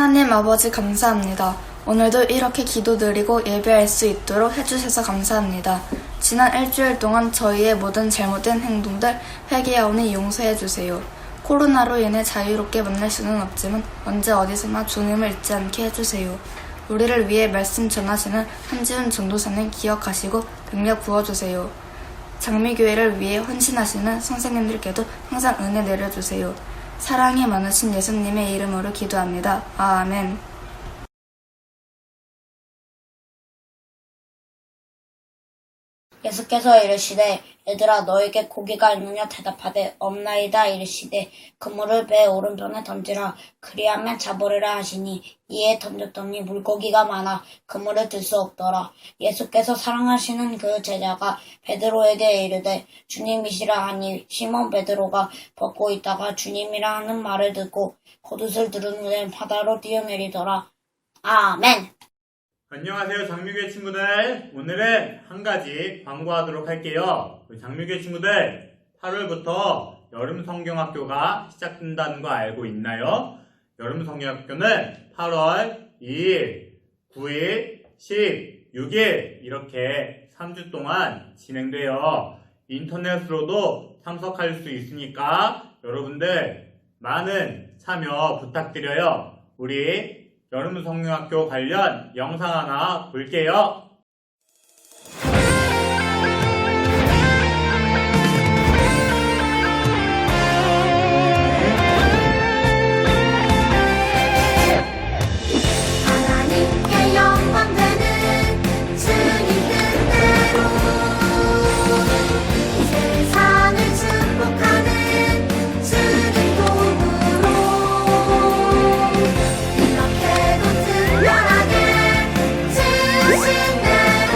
하나님 아버지 감사합니다. 오늘도 이렇게 기도드리고 예배할 수 있도록 해주셔서 감사합니다. 지난 일주일 동안 저희의 모든 잘못된 행동들 회개하오니 용서해주세요. 코로나로 인해 자유롭게 만날 수는 없지만 언제 어디서나 주님을 잊지 않게 해주세요. 우리를 위해 말씀 전하시는 한지훈 전도사님 기억하시고 능력 부어주세요. 장미교회를 위해 헌신하시는 선생님들께도 항상 은혜 내려주세요. 사랑이 많으신 예수님의 이름으로 기도합니다. 아멘. 예수께서 이르시되 얘들아 너에게 고기가 있느냐 대답하되 없나이다 이르시되 그물을 배 오른편에 던지라 그리하면 잡으리라 하시니 이에 던졌더니 물고기가 많아 그물을 들 수 없더라. 예수께서 사랑하시는 그 제자가 베드로에게 이르되 주님이시라 하니 시몬 베드로가 벗고 있다가 주님이라 하는 말을 듣고 겉옷을 두른 후에 바다로 뛰어내리더라. 아멘. 안녕하세요, 장미교회 친구들. 오늘은 한 가지 광고하도록 할게요. 우리 장미교회 친구들 8월부터 여름 성경학교가 시작된다는 거 알고 있나요? 여름 성경학교는 8월 2일, 9일, 16일 이렇게 3주 동안 진행돼요. 인터넷으로도 참석할 수 있으니까 여러분들 많은 참여 부탁드려요. 우리 여름 성경학교 관련 영상 하나 볼게요. 하나님께 영광 되는 주님 뜻대로 세상을 축복하는 주님 도구로 이렇게도 특별하게 주신 대로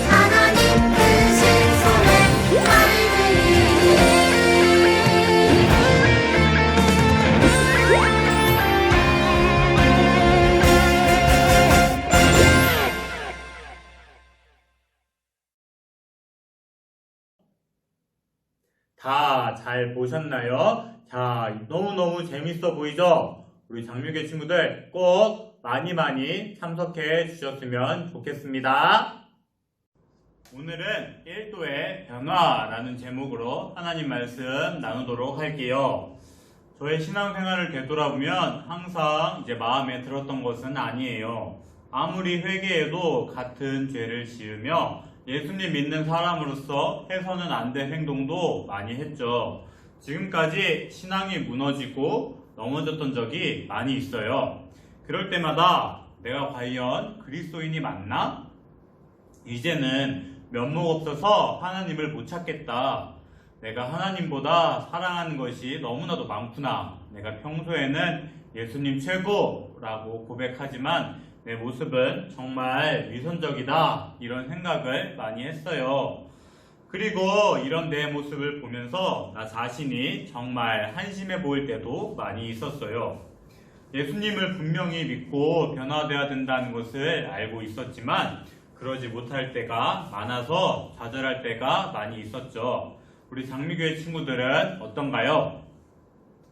하나님 크신 손에 말들이 다 잘 보셨나요? 자, 너무너무 재밌어 보이죠? 우리 장미교회 친구들 꼭 많이 참석해 주셨으면 좋겠습니다. 오늘은 1도의 변화라는 제목으로 하나님 말씀 나누도록 할게요. 저의 신앙생활을 되돌아보면 항상 이제 마음에 들었던 것은 아니에요. 아무리 회개해도 같은 죄를 지으며 예수님 믿는 사람으로서 해서는 안 될 행동도 많이 했죠. 지금까지 신앙이 무너지고 넘어졌던 적이 많이 있어요. 그럴 때마다 내가 과연 그리스도인이 맞나? 이제는 면목 없어서 하나님을 못 찾겠다. 내가 하나님보다 사랑하는 것이 너무나도 많구나. 내가 평소에는 예수님 최고라고 고백하지만 내 모습은 정말 위선적이다. 이런 생각을 많이 했어요. 그리고 이런 내 모습을 보면서 나 자신이 정말 한심해 보일 때도 많이 있었어요. 예수님을 분명히 믿고 변화되어야 된다는 것을 알고 있었지만 그러지 못할 때가 많아서 좌절할 때가 많이 있었죠. 우리 장미교회 친구들은 어떤가요?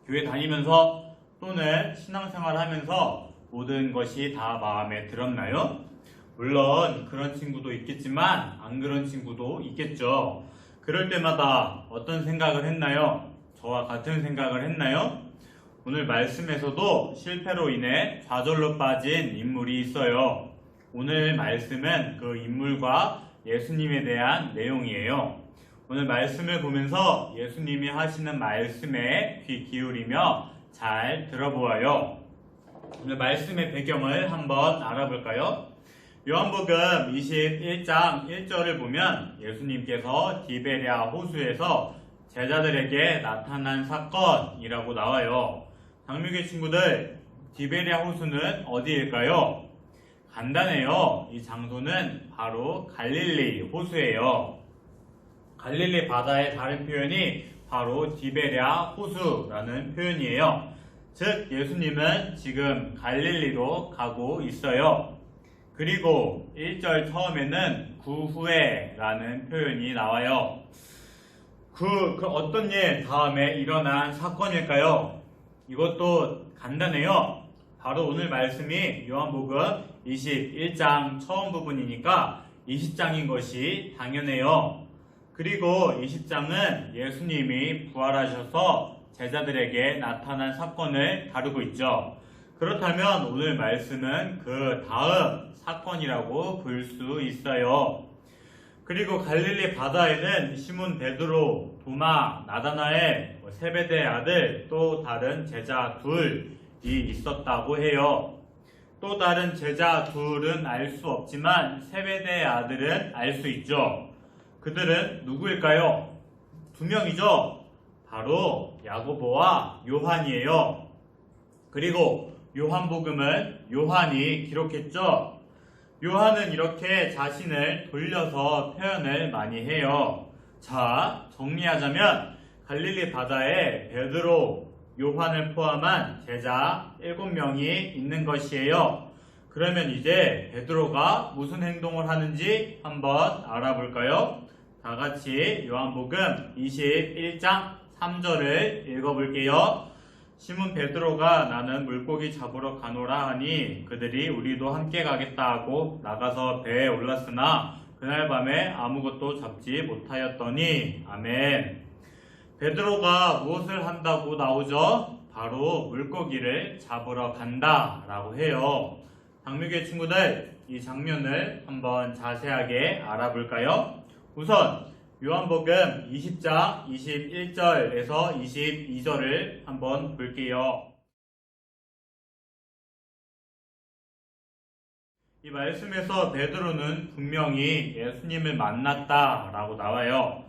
교회 다니면서 또는 신앙생활 하면서 모든 것이 다 마음에 들었나요? 물론 그런 친구도 있겠지만 안 그런 친구도 있겠죠. 그럴 때마다 어떤 생각을 했나요? 저와 같은 생각을 했나요? 오늘 말씀에서도 실패로 인해 좌절로 빠진 인물이 있어요. 오늘 말씀은 그 인물과 예수님에 대한 내용이에요. 오늘 말씀을 보면서 예수님이 하시는 말씀에 귀 기울이며 잘 들어보아요. 오늘 말씀의 배경을 한번 알아볼까요? 요한복음 21장 1절을 보면 예수님께서 디베랴 호수에서 제자들에게 나타난 사건이라고 나와요. 장미교회 친구들, 디베랴 호수는 어디일까요? 간단해요. 이 장소는 바로 갈릴리 호수예요. 갈릴리 바다의 다른 표현이 바로 디베랴 호수라는 표현이에요. 즉 예수님은 지금 갈릴리로 가고 있어요. 그리고 1절 처음에는 그 후에 라는 표현이 나와요. 그 어떤 일 다음에 일어난 사건일까요? 이것도 간단해요. 바로 오늘 말씀이 요한복음 21장 처음 부분이니까 20장인 것이 당연해요. 그리고 20장은 예수님이 부활하셔서 제자들에게 나타난 사건을 다루고 있죠. 그렇다면 오늘 말씀은 그 다음 사건이라고 볼 수 있어요. 그리고 갈릴리 바다에는 시몬 베드로, 도마, 나다나엘, 세베대의 아들, 또 다른 제자 둘이 있었다고 해요. 또 다른 제자 둘은 알 수 없지만 세베대의 아들은 알 수 있죠. 그들은 누구일까요? 두 명이죠. 바로 야고보와 요한이에요. 그리고 요한복음은 요한이 기록했죠. 요한은 이렇게 자신을 돌려서 표현을 많이 해요. 자, 정리하자면 갈릴리 바다에 베드로, 요한을 포함한 제자 7명이 있는 것이에요. 그러면 이제 베드로가 무슨 행동을 하는지 한번 알아볼까요? 다 같이 요한복음 21장 3절을 읽어볼게요. 시몬 베드로가 나는 물고기 잡으러 가노라 하니 그들이 우리도 함께 가겠다 하고 나가서 배에 올랐으나 그날 밤에 아무것도 잡지 못하였더니 아멘. 베드로가 무엇을 한다고 나오죠? 바로 물고기를 잡으러 간다 라고 해요. 장미교회 친구들, 이 장면을 한번 자세하게 알아볼까요? 우선 요한복음 20장 21절에서 22절을 한번 볼게요. 이 말씀에서 베드로는 분명히 예수님을 만났다라고 나와요.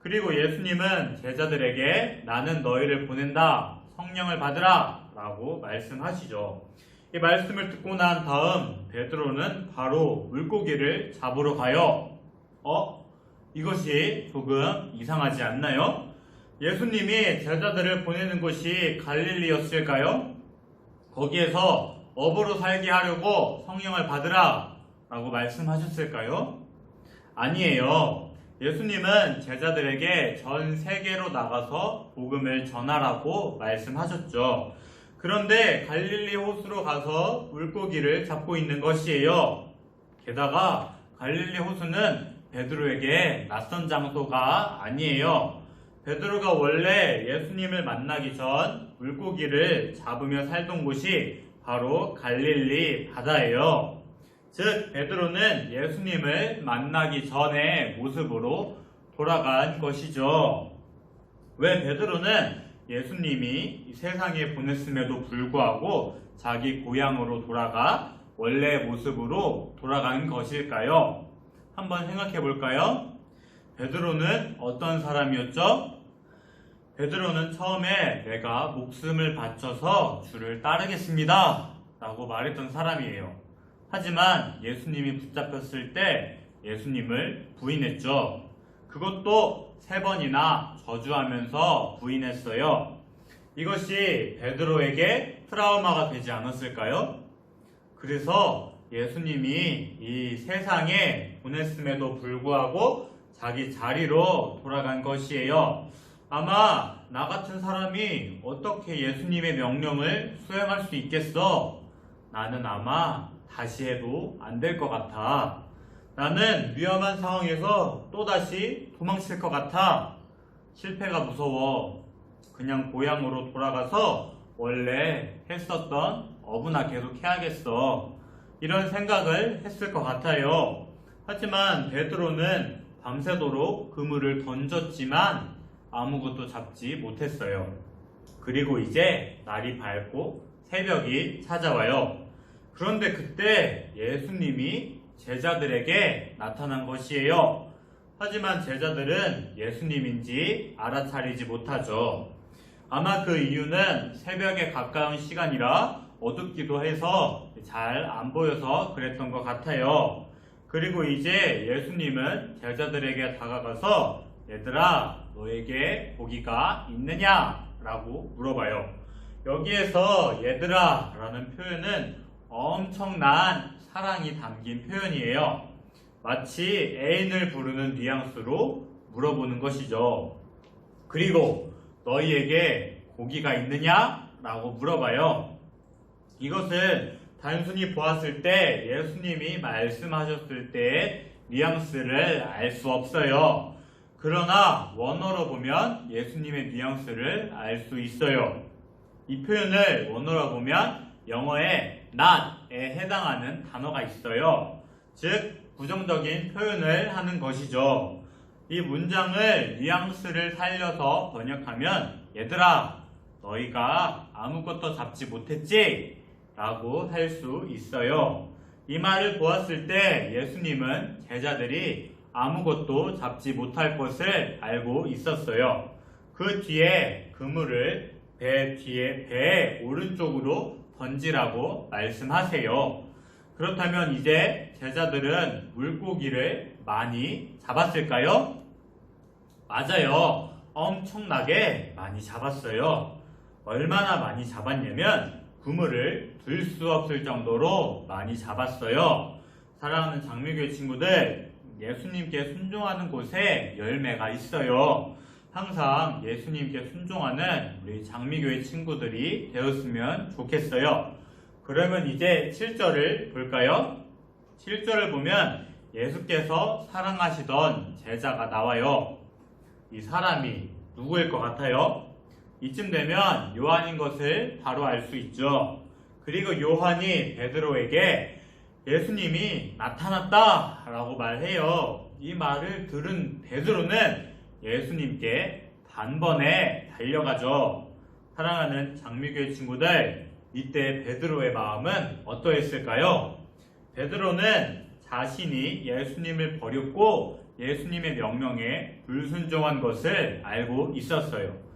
그리고 예수님은 제자들에게 나는 너희를 보낸다, 성령을 받으라 라고 말씀하시죠. 이 말씀을 듣고 난 다음 베드로는 바로 물고기를 잡으러 가요. 이것이 조금 이상하지 않나요? 예수님이 제자들을 보내는 곳이 갈릴리였을까요? 거기에서 업으로 살게 하려고 성령을 받으라 라고 말씀하셨을까요? 아니에요. 예수님은 제자들에게 전 세계로 나가서 복음을 전하라고 말씀하셨죠. 그런데 갈릴리 호수로 가서 물고기를 잡고 있는 것이에요. 게다가 갈릴리 호수는 베드로에게 낯선 장소가 아니에요. 베드로가 원래 예수님을 만나기 전 물고기를 잡으며 살던 곳이 바로 갈릴리 바다예요. 즉 베드로는 예수님을 만나기 전의 모습으로 돌아간 것이죠. 왜 베드로는 예수님이 이 세상에 보냈음에도 불구하고 자기 고향으로 돌아가 원래 모습으로 돌아간 것일까요? 한번 생각해 볼까요? 베드로는 어떤 사람이었죠? 베드로는 처음에 내가 목숨을 바쳐서 주를 따르겠습니다 라고 말했던 사람이에요. 하지만 예수님이 붙잡혔을 때 예수님을 부인했죠. 그것도 3번이나 저주하면서 부인했어요. 이것이 베드로에게 트라우마가 되지 않았을까요? 그래서 예수님이 이 세상에 보냈음에도 불구하고 자기 자리로 돌아간 것이에요. 아마 나 같은 사람이 어떻게 예수님의 명령을 수행할 수 있겠어? 나는 아마 다시 해도 안 될 것 같아. 나는 위험한 상황에서 또다시 도망칠 것 같아. 실패가 무서워. 그냥 고향으로 돌아가서 원래 했었던 어부나 계속 해야겠어. 이런 생각을 했을 것 같아요. 하지만 베드로는 밤새도록 그물을 던졌지만 아무것도 잡지 못했어요. 그리고 이제 날이 밝고 새벽이 찾아와요. 그런데 그때 예수님이 제자들에게 나타난 것이에요. 하지만 제자들은 예수님인지 알아차리지 못하죠. 아마 그 이유는 새벽에 가까운 시간이라 어둡기도 해서 잘 안 보여서 그랬던 것 같아요. 그리고 이제 예수님은 제자들에게 다가가서 얘들아, 너에게 고기가 있느냐? 라고 물어봐요. 여기에서 얘들아 라는 표현은 엄청난 사랑이 담긴 표현이에요. 마치 애인을 부르는 뉘앙스로 물어보는 것이죠. 그리고 너희에게 고기가 있느냐? 라고 물어봐요. 이것은 단순히 보았을 때 예수님이 말씀하셨을 때의 뉘앙스를 알 수 없어요. 그러나 원어로 보면 예수님의 뉘앙스를 알 수 있어요. 이 표현을 원어로 보면 영어의 not에 해당하는 단어가 있어요. 즉 부정적인 표현을 하는 것이죠. 이 문장을 뉘앙스를 살려서 번역하면 얘들아 너희가 아무것도 잡지 못했지? 라고 할 수 있어요. 이 말을 보았을 때 예수님은 제자들이 아무것도 잡지 못할 것을 알고 있었어요. 그 뒤에 그물을 배 뒤에 배의 오른쪽으로 던지라고 말씀하세요. 그렇다면 이제 제자들은 물고기를 많이 잡았을까요? 맞아요. 엄청나게 많이 잡았어요. 얼마나 많이 잡았냐면 그물을 들 수 없을 정도로 많이 잡았어요. 사랑하는 장미교회 친구들, 예수님께 순종하는 곳에 열매가 있어요. 항상 예수님께 순종하는 우리 장미교회 친구들이 되었으면 좋겠어요. 그러면 이제 7절을 볼까요? 7절을 보면 예수께서 사랑하시던 제자가 나와요. 이 사람이 누구일 것 같아요? 이쯤 되면 요한인 것을 바로 알 수 있죠. 그리고 요한이 베드로에게 예수님이 나타났다 라고 말해요. 이 말을 들은 베드로는 예수님께 단번에 달려가죠. 사랑하는 장미교회 친구들, 이때 베드로의 마음은 어떠했을까요? 베드로는 자신이 예수님을 버렸고 예수님의 명령에 불순종한 것을 알고 있었어요.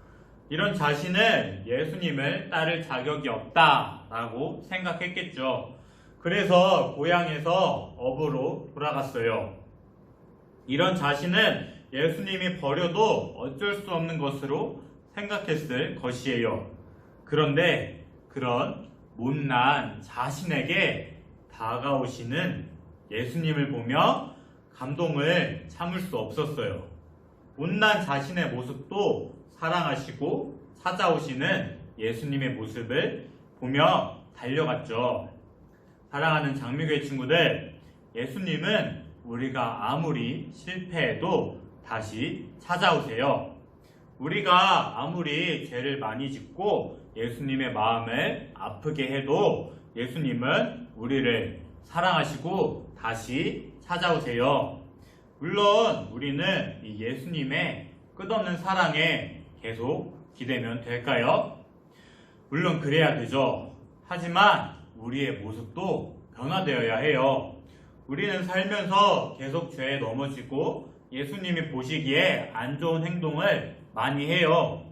이런 자신은 예수님을 따를 자격이 없다라고 생각했겠죠. 그래서 고향에서 어부로 돌아갔어요. 이런 자신은 예수님이 버려도 어쩔 수 없는 것으로 생각했을 것이에요. 그런데 그런 못난 자신에게 다가오시는 예수님을 보며 감동을 참을 수 없었어요. 못난 자신의 모습도 사랑하시고 찾아오시는 예수님의 모습을 보며 달려갔죠. 사랑하는 장미교회 친구들, 예수님은 우리가 아무리 실패해도 다시 찾아오세요. 우리가 아무리 죄를 많이 짓고 예수님의 마음을 아프게 해도 예수님은 우리를 사랑하시고 다시 찾아오세요. 물론 우리는 이 예수님의 끝없는 사랑에 계속 기대면 될까요? 물론 그래야 되죠. 하지만 우리의 모습도 변화되어야 해요. 우리는 살면서 계속 죄에 넘어지고 예수님이 보시기에 안 좋은 행동을 많이 해요.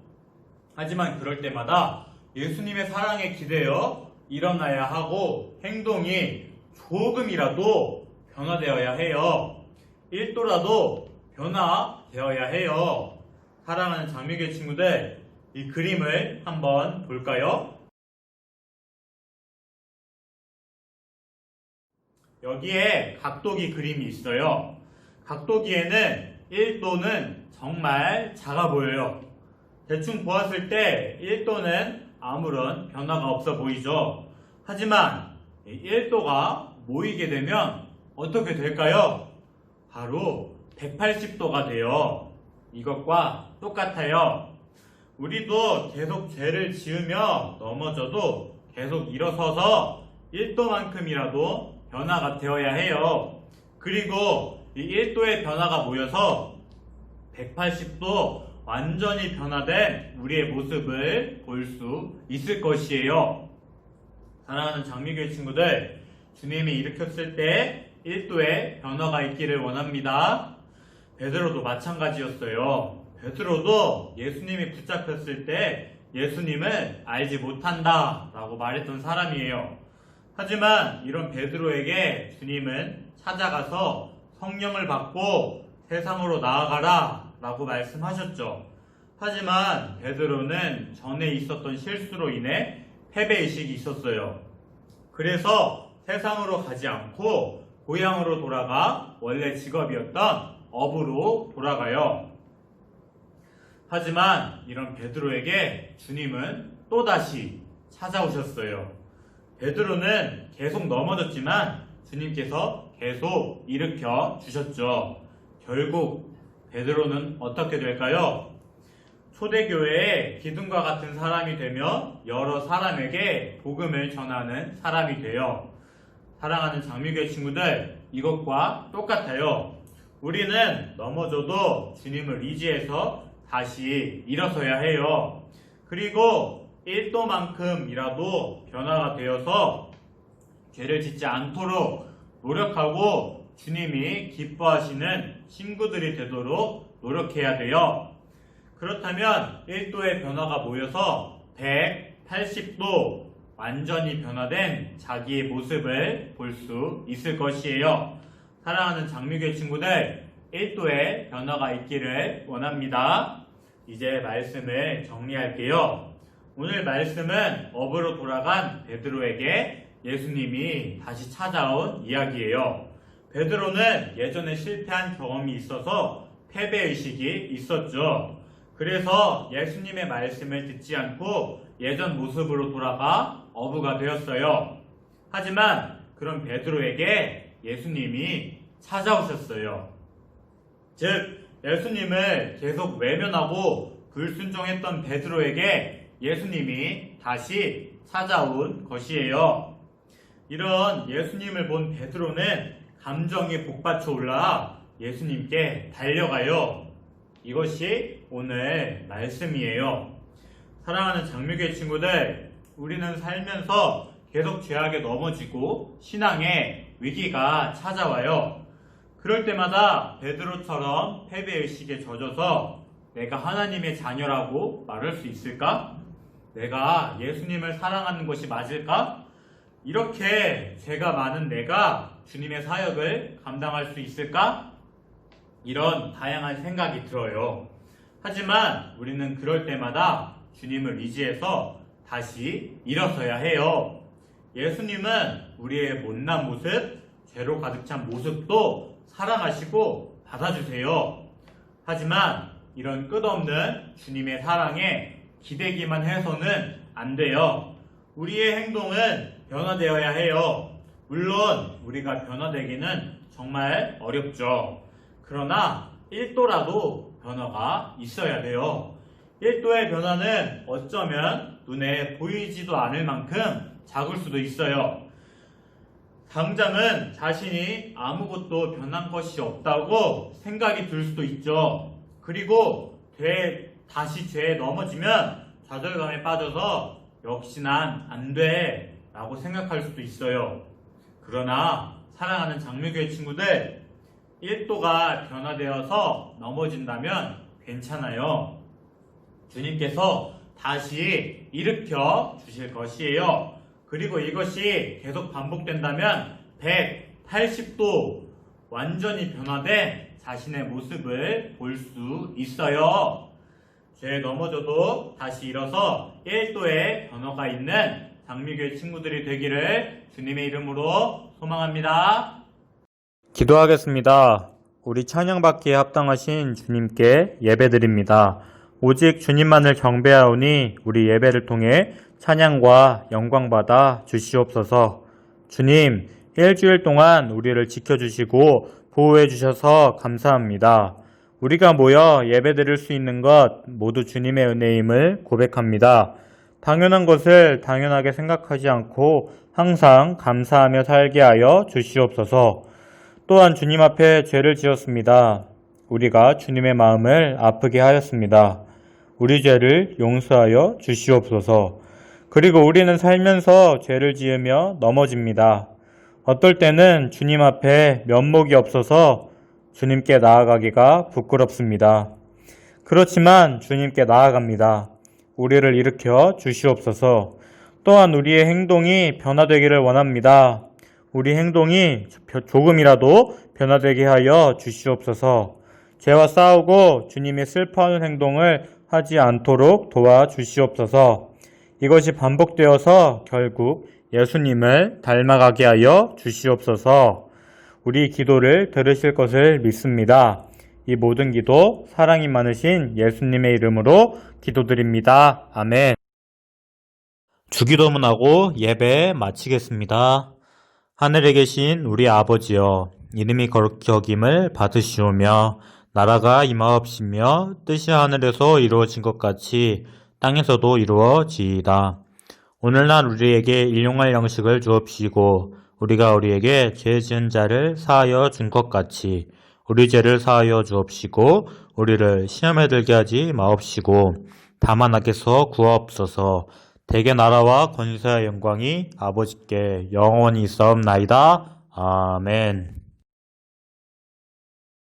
하지만 그럴 때마다 예수님의 사랑에 기대어 일어나야 하고 행동이 조금이라도 변화되어야 해요. 1도라도 변화되어야 해요. 사랑하는 장미교회 친구들, 이 그림을 한번 볼까요? 여기에 각도기 그림이 있어요. 각도기에는 1도는 정말 작아 보여요. 대충 보았을 때 1도는 아무런 변화가 없어 보이죠. 하지만 1도가 모이게 되면 어떻게 될까요? 바로 180도가 돼요. 이것과 똑같아요. 우리도 계속 죄를 지으며 넘어져도 계속 일어서서 1도만큼이라도 변화가 되어야 해요. 그리고 이 1도의 변화가 모여서 180도 완전히 변화된 우리의 모습을 볼 수 있을 것이에요. 사랑하는 장미교회 친구들, 주님이 일으켰을 때 1도의 변화가 있기를 원합니다. 베드로도 마찬가지였어요. 베드로도 예수님이 붙잡혔을 때 예수님을 알지 못한다 라고 말했던 사람이에요. 하지만 이런 베드로에게 주님은 찾아가서 성령을 받고 세상으로 나아가라 라고 말씀하셨죠. 하지만 베드로는 전에 있었던 실수로 인해 패배의식이 있었어요. 그래서 세상으로 가지 않고 고향으로 돌아가 원래 직업이었던 어부로 돌아가요. 하지만 이런 베드로에게 주님은 또다시 찾아오셨어요. 베드로는 계속 넘어졌지만 주님께서 계속 일으켜 주셨죠. 결국 베드로는 어떻게 될까요? 초대교회의 기둥과 같은 사람이 되며 여러 사람에게 복음을 전하는 사람이 되어 사랑하는 장미교회 친구들, 이것과 똑같아요. 우리는 넘어져도 주님을 의지해서 다시 일어서야 해요. 그리고 1도만큼이라도 변화가 되어서 죄를 짓지 않도록 노력하고 주님이 기뻐하시는 친구들이 되도록 노력해야 돼요. 그렇다면 1도의 변화가 모여서 180도 완전히 변화된 자기의 모습을 볼 수 있을 것이에요. 사랑하는 장미교회 친구들, 1도의 변화가 있기를 원합니다. 이제 말씀을 정리할게요. 오늘 말씀은 업으로 돌아간 베드로에게 예수님이 다시 찾아온 이야기예요. 베드로는 예전에 실패한 경험이 있어서 패배의식이 있었죠. 그래서 예수님의 말씀을 듣지 않고 예전 모습으로 돌아가 어부가 되었어요. 하지만 그런 베드로에게 예수님이 찾아오셨어요. 즉, 예수님을 계속 외면하고 불순종했던 베드로에게 예수님이 다시 찾아온 것이에요. 이런 예수님을 본 베드로는 감정이 복받쳐 올라 예수님께 달려가요. 이것이 오늘 말씀이에요. 사랑하는 장미교회 친구들, 우리는 살면서 계속 죄악에 넘어지고 신앙에 위기가 찾아와요. 그럴 때마다 베드로처럼 패배의식에 젖어서 내가 하나님의 자녀라고 말할 수 있을까? 내가 예수님을 사랑하는 것이 맞을까? 이렇게 죄가 많은 내가 주님의 사역을 감당할 수 있을까? 이런 다양한 생각이 들어요. 하지만 우리는 그럴 때마다 주님을 의지해서 다시 일어서야 해요. 예수님은 우리의 못난 모습, 죄로 가득 찬 모습도 사랑하시고 받아주세요. 하지만 이런 끝없는 주님의 사랑에 기대기만 해서는 안 돼요. 우리의 행동은 변화되어야 해요. 물론 우리가 변화되기는 정말 어렵죠. 그러나 1도라도 변화가 있어야 돼요. 1도의 변화는 어쩌면 눈에 보이지도 않을 만큼 작을 수도 있어요. 당장은 자신이 아무것도 변한 것이 없다고 생각이 들 수도 있죠. 그리고 다시 죄에 넘어지면 좌절감에 빠져서 역시 난 안 돼 라고 생각할 수도 있어요. 그러나 사랑하는 장미교회 친구들, 1도가 변화되어서 넘어진다면 괜찮아요. 주님께서 다시 일으켜 주실 것이에요. 그리고 이것이 계속 반복된다면 180도 완전히 변화된 자신의 모습을 볼 수 있어요. 죄에 넘어져도 다시 일어서 1도의 변화가 있는 장미교회 친구들이 되기를 주님의 이름으로 소망합니다. 기도하겠습니다. 우리 찬양받기에 합당하신 주님께 예배드립니다. 오직 주님만을 경배하오니 우리 예배를 통해 찬양과 영광받아 주시옵소서. 주님, 일주일 동안 우리를 지켜주시고 보호해 주셔서 감사합니다. 우리가 모여 예배드릴 수 있는 것 모두 주님의 은혜임을 고백합니다. 당연한 것을 당연하게 생각하지 않고 항상 감사하며 살게 하여 주시옵소서. 또한 주님 앞에 죄를 지었습니다. 우리가 주님의 마음을 아프게 하였습니다. 우리 죄를 용서하여 주시옵소서. 그리고 우리는 살면서 죄를 지으며 넘어집니다. 어떨 때는 주님 앞에 면목이 없어서 주님께 나아가기가 부끄럽습니다. 그렇지만 주님께 나아갑니다. 우리를 일으켜 주시옵소서. 또한 우리의 행동이 변화되기를 원합니다. 우리 행동이 조금이라도 변화되게 하여 주시옵소서. 죄와 싸우고 주님이 슬퍼하는 행동을 하지 않도록 도와주시옵소서. 이것이 반복되어서 결국 예수님을 닮아가게 하여 주시옵소서. 우리 기도를 들으실 것을 믿습니다. 이 모든 기도 사랑이 많으신 예수님의 이름으로 기도드립니다. 아멘. 주기도문하고 예배 마치겠습니다. 하늘에 계신 우리 아버지여, 이름이 거룩히 여김을 받으시오며 나라가 임하옵시며 뜻이 하늘에서 이루어진 것 같이 땅에서도 이루어지이다. 오늘날 우리에게 일용할 양식을 주옵시고 우리가 우리에게 죄 지은 자를 사하여 준 것 같이 우리 죄를 사하여 주옵시고 우리를 시험에 들게 하지 마옵시고 다만 악에서 구하옵소서. 대개 나라와 권세와 영광이 아버지께 영원히 있사옵나이다. 아멘.